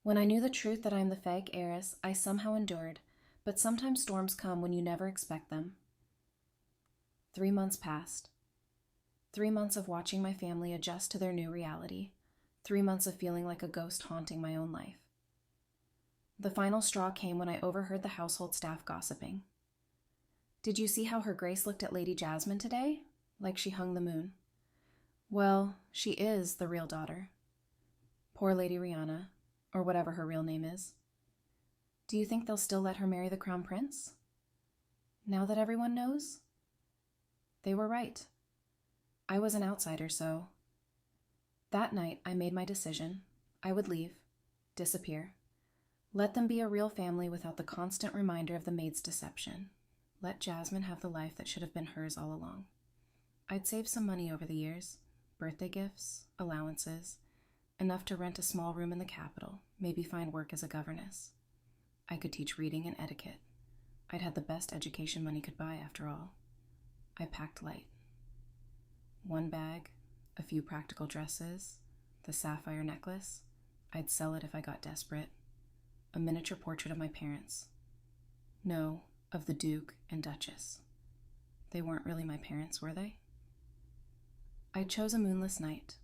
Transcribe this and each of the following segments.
When I knew the truth that I am the fake heiress, I somehow endured, but sometimes storms come when you never expect them. 3 months passed. 3 months of watching my family adjust to their new reality. 3 months of feeling like a ghost haunting my own life. The final straw came when I overheard the household staff gossiping. "Did you see how Her Grace looked at Lady Jasmine today? Like she hung the moon." Well, she is the real daughter. Poor Lady Rihanna, or whatever her real name is. Do you think they'll still let her marry the crown prince? Now that everyone knows? They were right. I was an outsider, so... That night, I made my decision. I would leave, disappear. Let them be a real family without the constant reminder of the maid's deception. Let Jasmine have the life that should have been hers all along. I'd saved some money over the years. Birthday gifts, allowances, enough to rent a small room in the capital, maybe find work as a governess. I could teach reading and etiquette. I'd had the best education money could buy, after all. I packed light. 1 bag, a few practical dresses, the sapphire necklace. I'd sell it if I got desperate. A miniature portrait of my parents. No, of the Duke and Duchess. They weren't really my parents, were they? I chose a moonless night.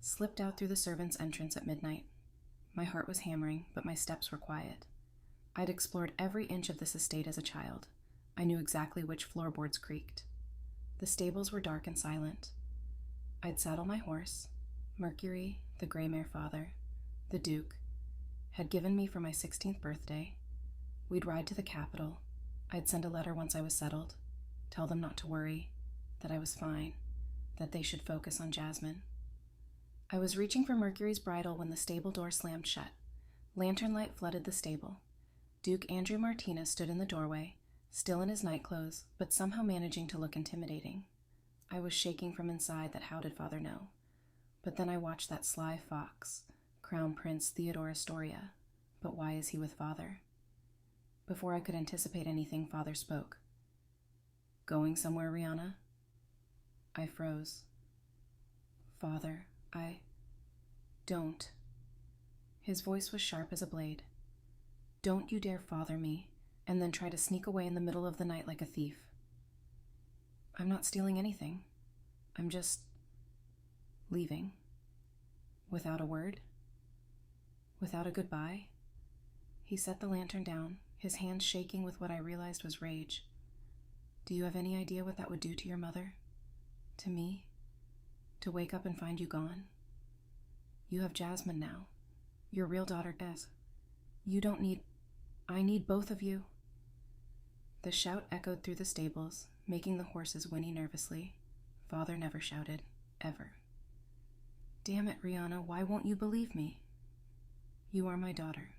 Slipped out through the servants' entrance at midnight. My heart was hammering, but my steps were quiet. I'd explored every inch of this estate as a child. I knew exactly which floorboards creaked. The stables were dark and silent. I'd saddle my horse. Mercury, the gray mare father, the Duke, had given me for my 16th birthday. We'd ride to the capital. I'd send a letter once I was settled. Tell them not to worry, that I was fine, that they should focus on Jasmine. I was reaching for Mercury's bridle when the stable door slammed shut. Lantern light flooded the stable. Duke Andrew Martinez stood in the doorway, still in his nightclothes, but somehow managing to look intimidating. I was shaking from inside that how did father know? But then I watched that sly fox, Crown Prince Theodore Astoria. But why is he with father? Before I could anticipate anything, father spoke. "Going somewhere, Rihanna?" I froze. "Father, don't." His voice was sharp as a blade. "Don't you dare father me, and then try to sneak away in the middle of the night like a thief." "I'm not stealing anything. I'm just... leaving." Without a word? Without a goodbye? He set the lantern down, his hands shaking with what I realized was rage. "Do you have any idea what that would do to your mother? To me? To wake up and find you gone? You have Jasmine now. Your real daughter does. You don't need... I need both of you." The shout echoed through the stables, making the horses whinny nervously. Father never shouted, ever. "Damn it, Rihanna, why won't you believe me? You are my daughter.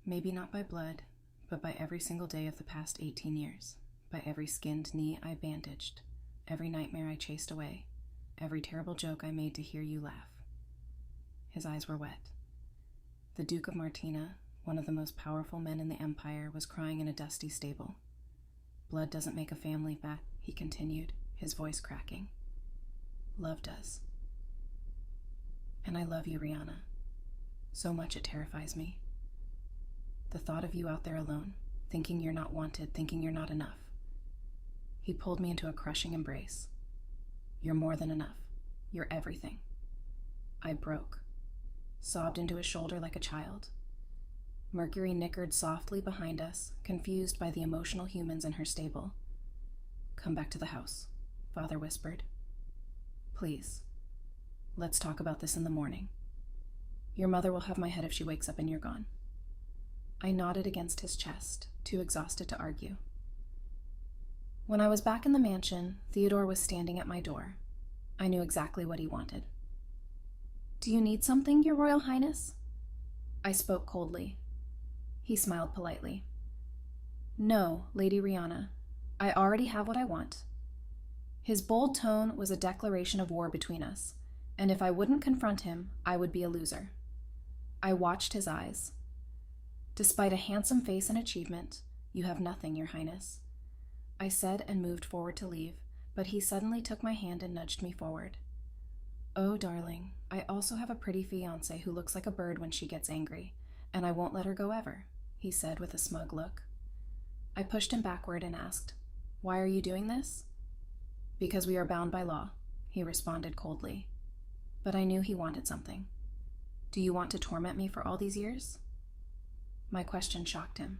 Maybe not by blood, but by every single day of the past 18 years, by every skinned knee I bandaged, every nightmare I chased away, every terrible joke I made to hear you laugh." His eyes were wet. The Duke of Martina, one of the most powerful men in the Empire, was crying in a dusty stable. "Blood doesn't make a family fat," he continued, his voice cracking. "Love does. And I love you, Rihanna. So much it terrifies me. The thought of you out there alone, thinking you're not wanted, thinking you're not enough." He pulled me into a crushing embrace. "You're more than enough. You're everything." I broke, sobbed into his shoulder like a child. Mercury nickered softly behind us, confused by the emotional humans in her stable. "Come back to the house," father whispered. "Please. Let's talk about this in the morning. Your mother will have my head if she wakes up and you're gone." I nodded against his chest, too exhausted to argue. When I was back in the mansion, Theodore was standing at my door. I knew exactly what he wanted. "Do you need something, Your Royal Highness?" I spoke coldly. He smiled politely. "No, Lady Rihanna. I already have what I want." His bold tone was a declaration of war between us, and if I wouldn't confront him, I would be a loser. I watched his eyes. "Despite a handsome face and achievement, you have nothing, Your Highness." I said and moved forward to leave, but he suddenly took my hand and nudged me forward. Oh, darling, I also have a pretty fiancé who looks like a bird when she gets angry, and I won't let her go ever, he said with a smug look. I pushed him backward and asked, Why are you doing this? Because we are bound by law, he responded coldly. But I knew he wanted something. Do you want to torment me for all these years? My question shocked him.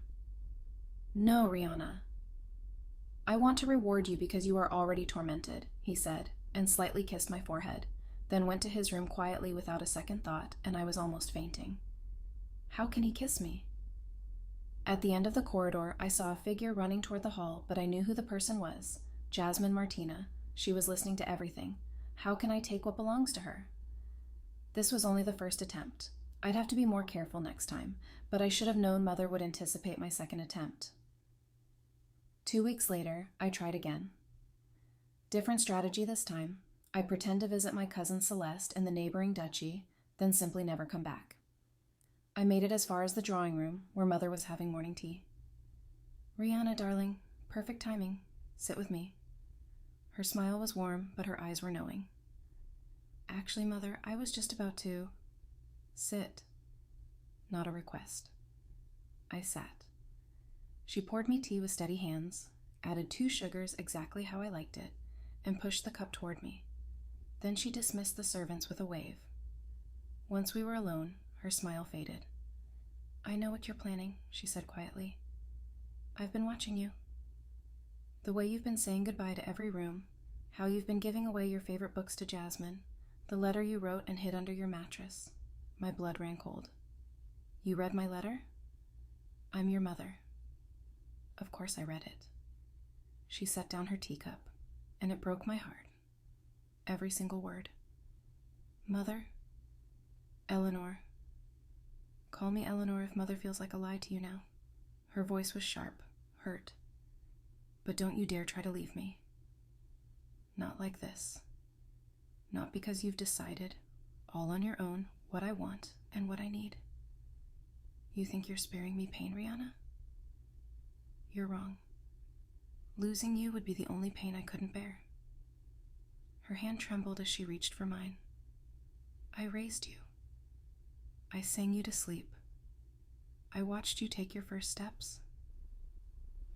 No, Rihanna. I want to reward you because you are already tormented, he said, and slightly kissed my forehead, then went to his room quietly without a second thought, and I was almost fainting. How can he kiss me? At the end of the corridor, I saw a figure running toward the hall, but I knew who the person was. Jasmine Martina. She was listening to everything. How can I take what belongs to her? This was only the first attempt. I'd have to be more careful next time, but I should have known Mother would anticipate my second attempt. 2 weeks later, I tried again. Different strategy this time. I pretend to visit my cousin Celeste in the neighboring duchy, then simply never come back. I made it as far as the drawing room, where Mother was having morning tea. Rihanna, darling, perfect timing. Sit with me. Her smile was warm, but her eyes were knowing. Actually, Mother, I was just about to... Sit. Not a request. I sat. She poured me tea with steady hands, added 2 sugars exactly how I liked it, and pushed the cup toward me. Then she dismissed the servants with a wave. Once we were alone, her smile faded. I know what you're planning, she said quietly. I've been watching you. The way you've been saying goodbye to every room, how you've been giving away your favorite books to Jasmine, the letter you wrote and hid under your mattress. My blood ran cold. You read my letter? I'm your mother. Of course I read it. She set down her teacup, and it broke my heart. Every single word. Mother? Eleanor. Call me Eleanor if Mother feels like a lie to you now. Her voice was sharp, hurt. But don't you dare try to leave me. Not like this. Not because you've decided, all on your own, what I want and what I need. You think you're sparing me pain, Rihanna? You're wrong. Losing you would be the only pain I couldn't bear. Her hand trembled as she reached for mine. I raised you. I sang you to sleep. I watched you take your first steps.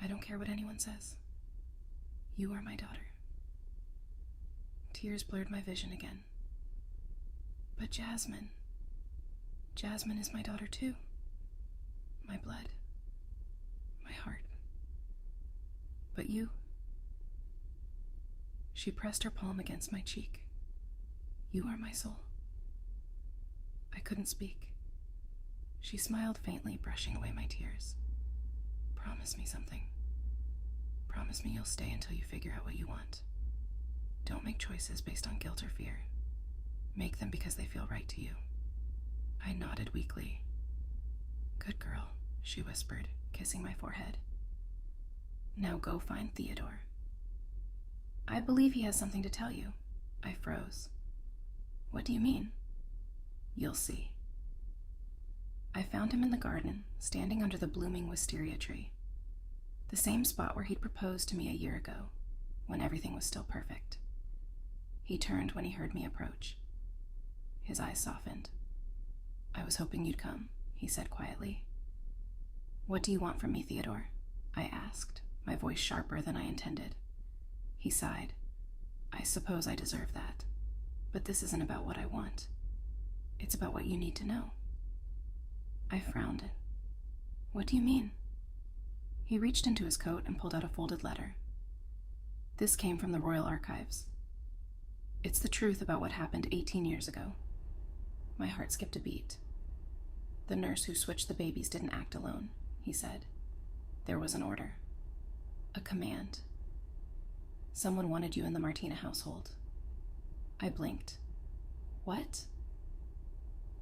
I don't care what anyone says. You are my daughter. Tears blurred my vision again. But Jasmine is my daughter too. My blood. My heart. But you... She pressed her palm against my cheek. You are my soul. I couldn't speak. She smiled faintly, brushing away my tears. Promise me something. Promise me you'll stay until you figure out what you want. Don't make choices based on guilt or fear. Make them because they feel right to you. I nodded weakly. Good girl, she whispered, kissing my forehead. Now go find Theodore. I believe he has something to tell you. I froze. What do you mean? You'll see. I found him in the garden, standing under the blooming wisteria tree. The same spot where he'd proposed to me a year ago, when everything was still perfect. He turned when he heard me approach. His eyes softened. I was hoping you'd come, he said quietly. What do you want from me, Theodore? I asked, my voice sharper than I intended. He sighed. I suppose I deserve that. But this isn't about what I want. It's about what you need to know. I frowned. What do you mean? He reached into his coat and pulled out a folded letter. This came from the Royal Archives. It's the truth about what happened 18 years ago. My heart skipped a beat. The nurse who switched the babies didn't act alone, he said. There was an order. A command. Someone wanted you in the Martina household. I blinked. What?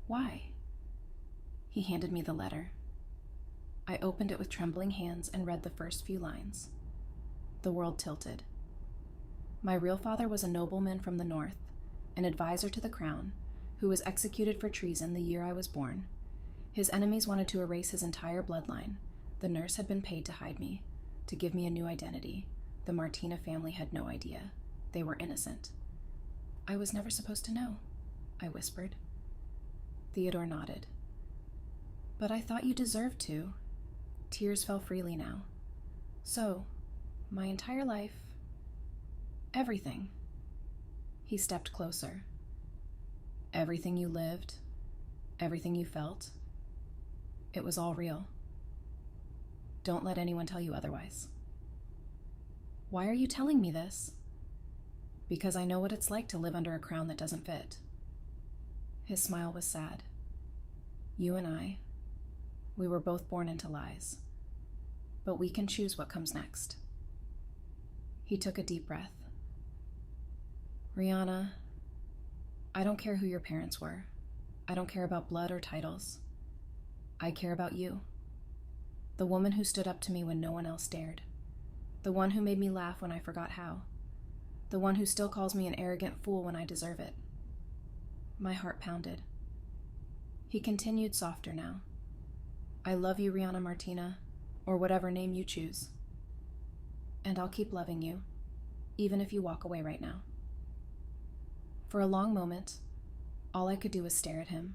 Why? He handed me the letter. I opened it with trembling hands and read the first few lines. The world tilted. My real father was a nobleman from the north, an advisor to the crown, who was executed for treason the year I was born. His enemies wanted to erase his entire bloodline. The nurse had been paid to hide me, to give me a new identity. The Martina family had no idea. They were innocent. I was never supposed to know. I whispered. Theodore nodded. But I thought you deserved to. Tears fell freely now. So, my entire life, everything. He stepped closer. Everything you lived, everything you felt, it was all real. Don't let anyone tell you otherwise. Why are you telling me this? Because I know what it's like to live under a crown that doesn't fit. His smile was sad. You and I, we were both born into lies, but we can choose what comes next. He took a deep breath. Rihanna, I don't care who your parents were. I don't care about blood or titles. I care about you. The woman who stood up to me when no one else dared. The one who made me laugh when I forgot how. The one who still calls me an arrogant fool when I deserve it. My heart pounded. He continued softer now. I love you, Rihanna Martina, or whatever name you choose. And I'll keep loving you, even if you walk away right now. For a long moment, all I could do was stare at him.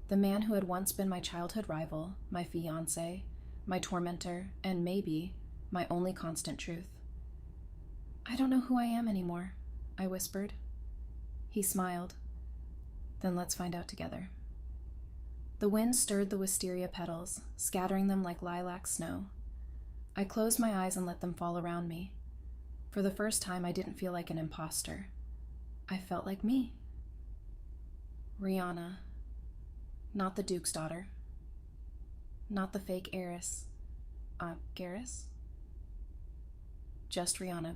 The man who had once been my childhood rival, my fiancé, my tormentor, and maybe my only constant truth. I don't know who I am anymore, I whispered. He smiled. Then let's find out together. The wind stirred the wisteria petals, scattering them like lilac snow. I closed my eyes and let them fall around me. For the first time, I didn't feel like an imposter. I felt like me. Rihanna. Not the Duke's daughter. Not the fake heiress. Garrus? Just Rihanna.